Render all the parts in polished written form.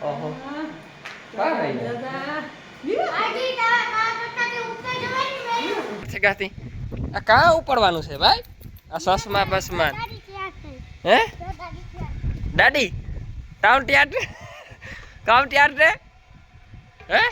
ઓહો ગાતી આ કા ઉપડવાનું છે ભાઈ આ સસમા બસમાં હે દાડી કાઉન્ટી આટ હે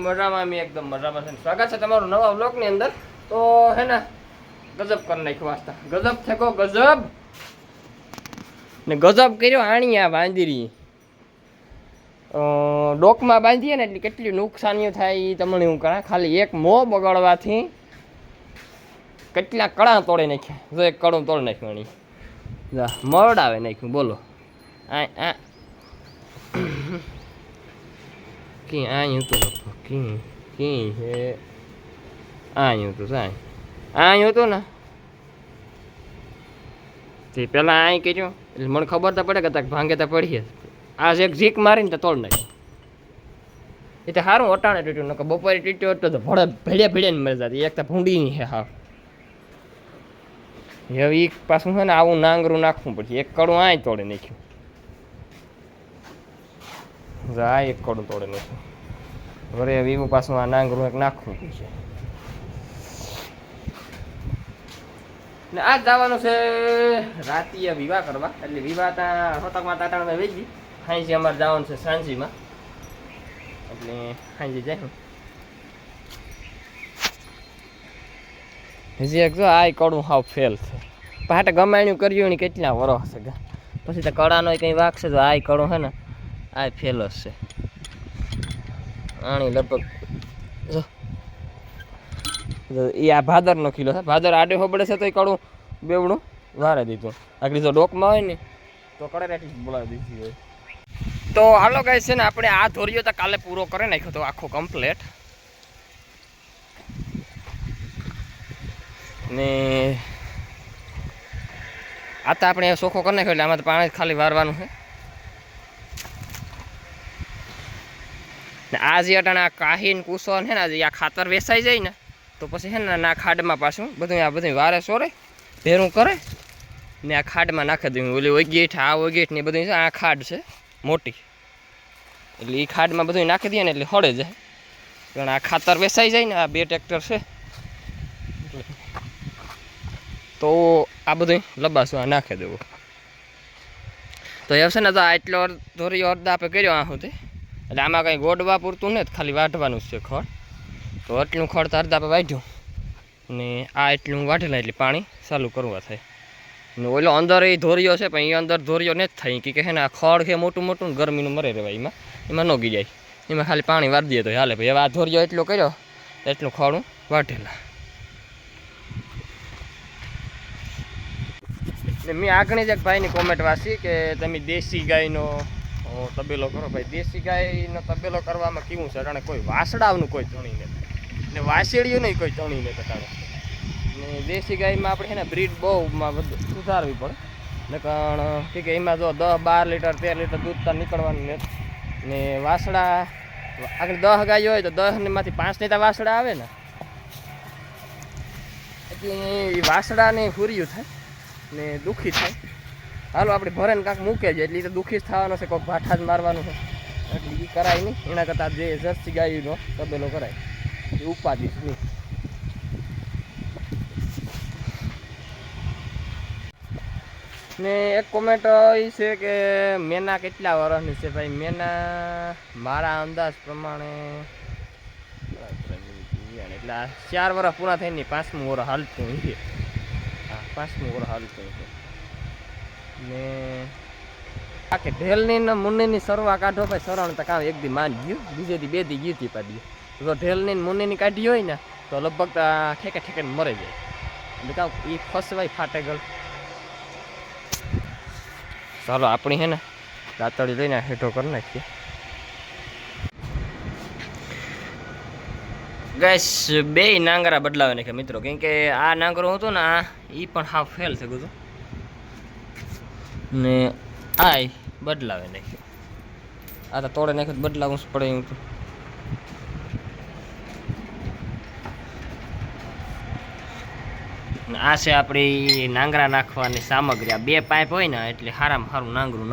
મજામાં એકદમ મજામાં છે સ્વાગત છે તમારું નવા વ્લોગ ની અંદર તો હે ને ગજબ કરી નાખ્યો વાસ્તા ગજબ થકો ગજબ ને ગજબ કર્યો આણિયા બાંધીરી ડોકમાં બાંધીએ ને એટલે કેટલી નુકસાનીઓ થાય એ તમને હું કરા ખાલી એક મોં બગાડવાથી કેટલા કળા તોડી નાખ્યા જો એક કળું તોડી નાખ્યું આણી મરડાવે નાખ્યું બોલો આ કી આયું તો કી હે આયું તો સાય આયું તો ને તે પેલા આય કર્યો એટલે મને ખબર તો પડે કે તક ભાંગે તો પડીએ આજ એક ઝીક મારીને તો તોડ નાખ્યો એ તો સારું અટાણે ટીટ્યું નકર બપોરે ટીટ્યો હતો તો ભેડે ને મરી જતી એક તો ભૂંડી નહીં હે હા હવે એક પાછું છે ને આવું નાંગરું નાખવું પછી એક કડું આય તોડી નાખ્યું આ એક કડું તોડે નાખ્યું વરે વીવું પાછું આ નાંગરું એક નાખવું પડશે ને આજ જવાનું છે રાતીએ વિવાહ કરવા એટલે વિવાહ ત્યાં રોતકમાં તાટાણમાં વેચી હાંજી અમારે જવાનું છે સાંજીમાં એટલે હાંજી જાય હજી એક જો આ કડું હાવ ફેલ છે પાટે ગમાણ્યું કર્યું ને કેટલા વરસ છે પછી તો કડાનો કંઈ વાગશે તો આ કડું છે ને આ ફેલ જ છે આણી લગભગ એ આ ભાદરનો કિલો છે ભાદર આડે હોબડે છે તો એ કડું બેવડું વારે દીધું આગળ જો ડોકમાં હોય ને તો કડેરાટી બોલાવી દીધી હોય તો હાલો ગાઈસ છે ને આપણે આ ધોરિયો તો કાલે પૂરો કરી નાખ્યો તો આખો કમ્પ્લેટ ને આ તો આપણે ચોખ્ખો કરી નાખ્યો એટલે આમાં તો પાણી ખાલી વારવાનું છે ને આ જે અટાણે આ કાહીન કુસોન છે ને આ ખાતર વેસાઈ જાય ને તો પછી છે ને ના ખાડમાં પાછું બધું આ બધું વારે સોરે ભેરું કરે ને આ ખાડમાં નાખી દઉં ઓલી ઓગેઠ આ ઓગેઠ ને બધું છે આ ખાડ છે મોટી એટલે એ ખાડમાં બધું નાખી દઈએ ને એટલે હળે જાય કારણ આ ખાતર વેસાઈ જાય ને આ 2 ટ્રેક્ટર છે તો આ બધું લબાસું આ નાખી દેવું તો એ છે ને તો આટલો ધોરીઓ અડધા આપણે કર્યો આ સુધી એટલે આમાં કંઈ ગોડવા પૂરતું ને ખાલી વાઢવાનું જ છે ખડ તો એટલું ખડ તો અડધા આપણે વાઢ્યું ને આ એટલું વાઢેલા એટલે પાણી ચાલુ કરવા થાય ને ઓલો અંદર એ ધોરીઓ છે પણ એ અંદર ધોરીઓ ને જ થાય કે છે ને આ ખડ છે મોટું મોટું ને ગરમીનું મરે રહેવાય એમાં નોગી જાય એમાં ખાલી પાણી વાળી દઈએ તો હાલે ભાઈ હવે આ ધોરીઓ એટલો કર્યો એટલું ખડું વાઢેલા ને મેં આગળ જ એક ભાઈની કોમેન્ટ વાંચી કે તમે દેશી ગાયનો તબેલો કરો ભાઈ દેશી ગાયનો તબેલો કરવામાં કેવું છે અટાણે કોઈ વાસડાવનું કોઈ ચણી નથી ને વાસેડિયું નહીં કોઈ ચણી નથી અટાણે ને દેશી ગાયમાં આપણે છે ને બ્રીડ બહુમાં બધું સુધારવી પડે ને કારણ કે એમાં જો 10-12 લીટર 13 લીટર દૂધ તો નીકળવાનું નથી ને વાસડા આગળ 10 ગાયો હોય તો 10 માંથી 5 ની તો વાસડા આવે ને એટલે એ વાસડાને ફૂર્યું થાય ને દુઃખી થાય હાલો આપણે ભરે ને કાંક મૂકે છે એટલે તો દુઃખી જ થવાનો છે કોઈક ભાઠા જ મારવાનું છે એટલે એ કરાય નહીં એના કરતાં જે જર્સી ગાયનો તબેલો કરાય એ ઉપાધિ નહીં ને એક કોમેન્ટ એ છે કે મેના કેટલા વર્ષની છે ભાઈ? મેના મારા અંદાજ પ્રમાણે એટલે 4 વર્ષ પૂરા થઈને 5મું વર્ષ હાલતું છે. હા, 5મું વર્ષ હાલતું છે. ને આ કે ઢેલની ને મુન્નીની સરવા કાઢો ભાઈ, સરળ તો કામ એક દી માન ગયું, બીજે દી 2 દી ગયું તી પાડી. તો ઢેલની ને મુન્નીની કાઢી હોય ને તો લગભગ ઠેકે ઠેકે મરે જાય. એટલે કામ એ ફસવાય ફાટે ગળ. ચાલો આપણી હે ને દાંતળી લઈને હેઠો કરી નાખીએ. ગેસ 2 નાંગરા બદલાવે નાખ્યા મિત્રો, કેમ કે આ નાંગરો હતો ને એ પણ હાફ ફેલ છે બધું, ને આ બદલાવે નાખ્યો. આ તો તોડે નાખ્યું બદલાવું જ પડે એવું. આ છે આપણી નાંગરા નાખવાની સામગ્રી. આ 2 પાઇપ હોય ને એટલે હારામાં સારું નાંગરું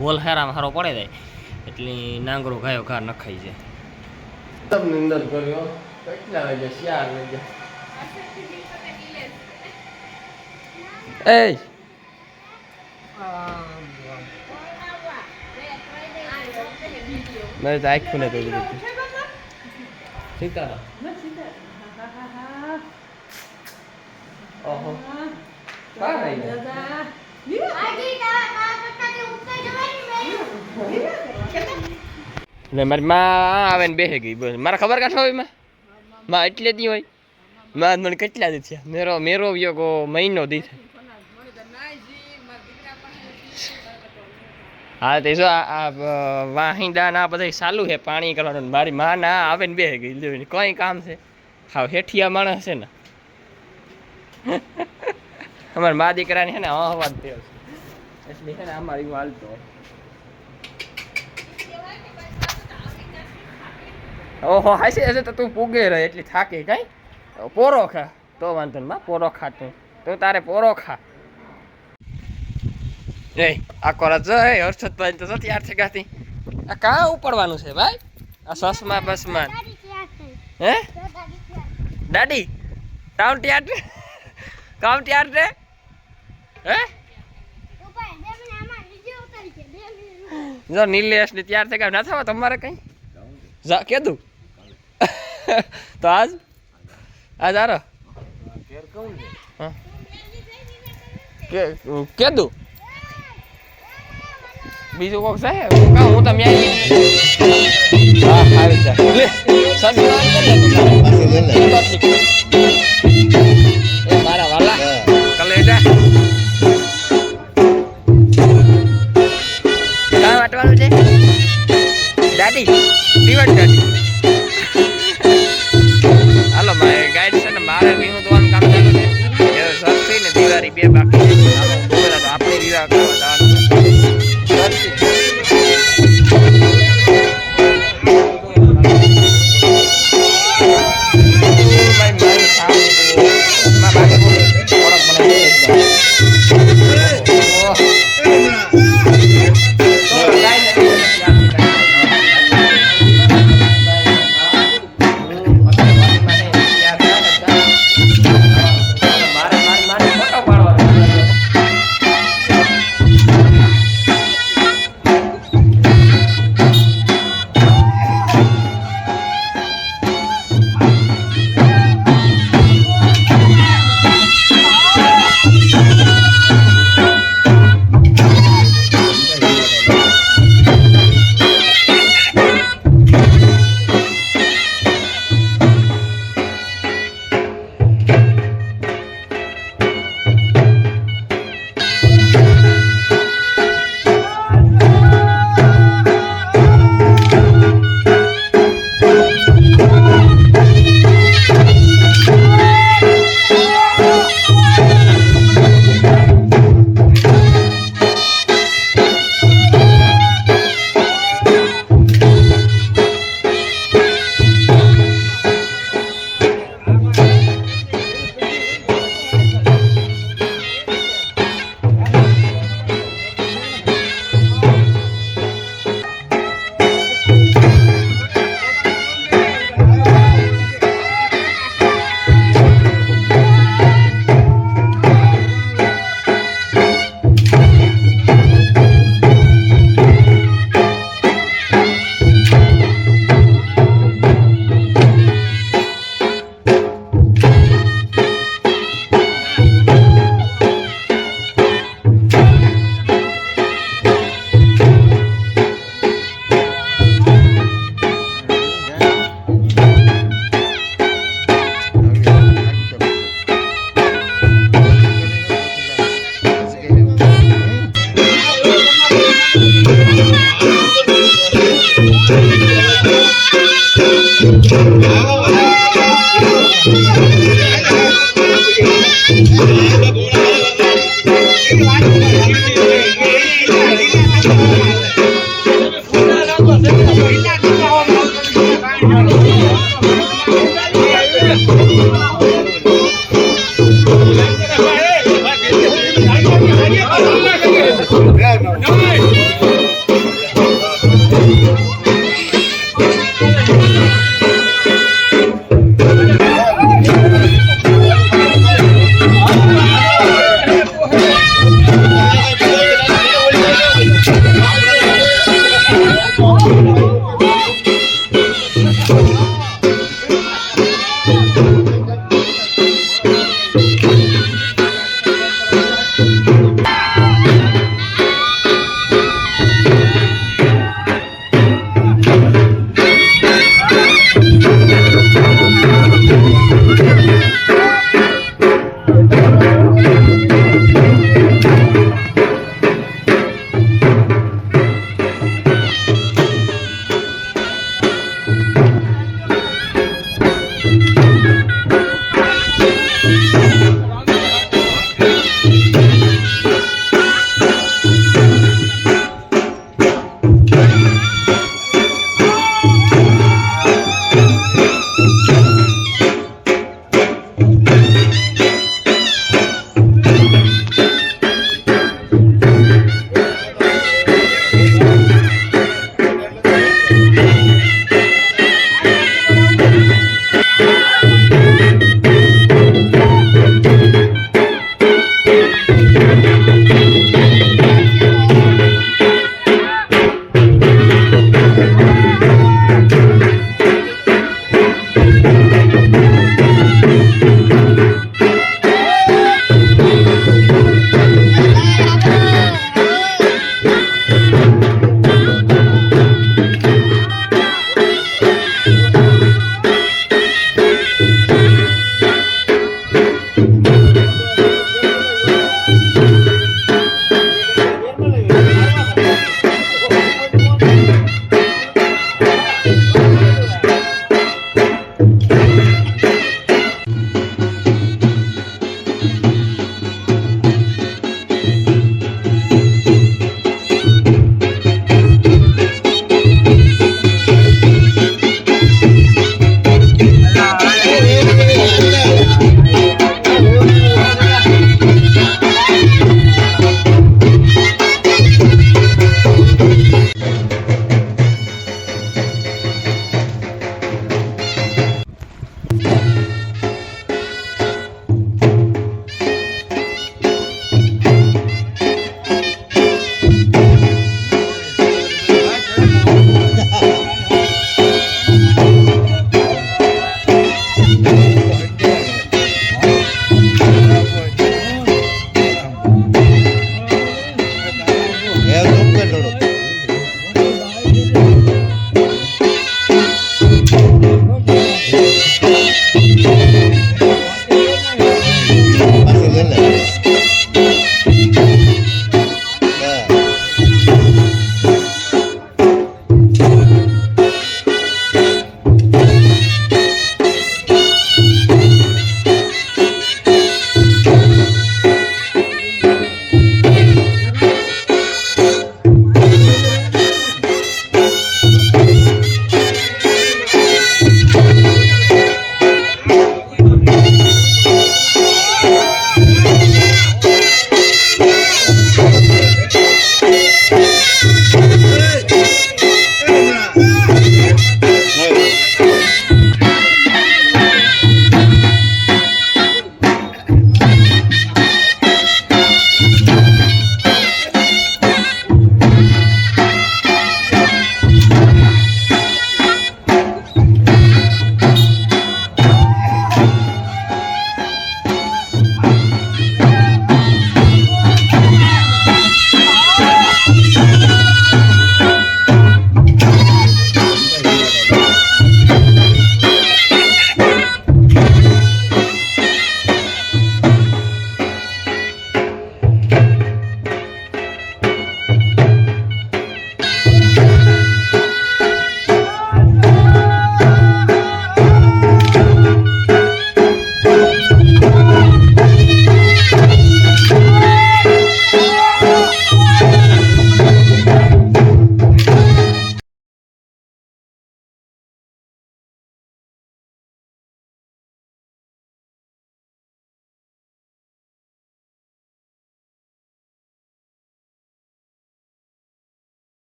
હોલ હારામાં સારો પડે જાય એટલે નાંગરો ગાયો ઘા નખાઈ જાય. તમને અંદર કર્યો કેટલા વાગે? 4 વાગે. એ મેં તો આખું ને કહી દીધું સીતારા. ઓહો કા રહી ને મારી માં આવે ને બેસી ગઈ. બસ મારા ખબર કાઢો હોય માં એટલે દી હોય માં મને કેટલા દી થયા મેરો વ્યો મહિનો દી છે. હા તે જો આ વાહિંદા ના બધા ચાલુ છે પાણી કરવાનું. મારી માં ના આવે ને બેસી ગઈ. કઈ કામ છે? હા હેઠિયા માણસ છે ને અમારા મા દીકરાની છે ને અવાજ થયો છે એટલે છે ને અમારી હું હાલતો. ઓહો હાસી હશે તો તું પૂગે રહે એટલી થાકી કઈ પોરો ખા તો વાંધો ને માં પોરો ખાતું તો તારે પોરો ખા. એ આ કોરજ એ હર્ષદભાઈ તો તૈયાર છે ગાતી. આ કાં ઉપડવાનું છે ભાઈ? આ સસમા બસમાં હે દાડી કામ તૈયાર છે? કામ તૈયાર છે હે? જો નીલેશ ને તૈયાર થઈ ગયા ના થવા તમારે કઈ કીધું તો આજ આરો કીધું બીજું કોક છે હું તમે મારા વાલા કલેજા કામ વાટવાનું છે દાદી દીવાન દાદી. હાલો મારે ગાઈડ છે ને મારે વિહું દોવાનું કામ ચાલુ છે. સરસી ને દિવાળી 2 બાકી છે. આપણે વિવાહ કરવા જવાનું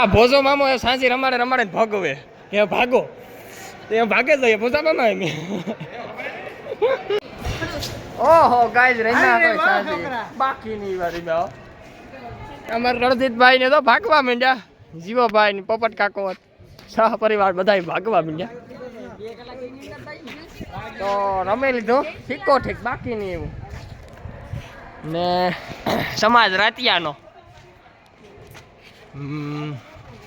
આ ભોજો મામો એ સાંજી રમાડે રમાડે ભગવે એ ભાગો એ ભાગે જઈએ ભોજા મામા એમ ઓહો ગાઈસ રહીના કોઈ સાંજી બાકી નહીં વારી બે અમાર રણજીતભાઈ ને તો ભાગવા માંડ્યા જીવોભાઈ ને પોપટ કાકો સહ પરિવાર બધાય ભાગવા માંડ્યા તો રમી લીધું ઠીકો ઠીક બાકી નહીં એવું ને સમાજ રાતિયાનો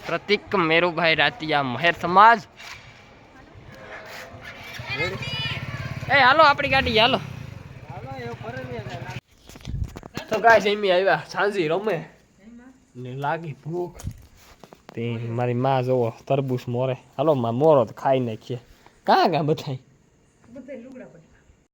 પ્રતિક મેરુભાઈ રાતિયા મહેર સમાજ એ હાલો આપણી ગાડી હાલો તો ગાય એમી આવ્યા સાંજી રમે ને લાગી ભૂખ તે મારી માં જોવો તરબૂચ મોરે હાલો માં મોરો તો ખાઈ નાખીએ કાં બધા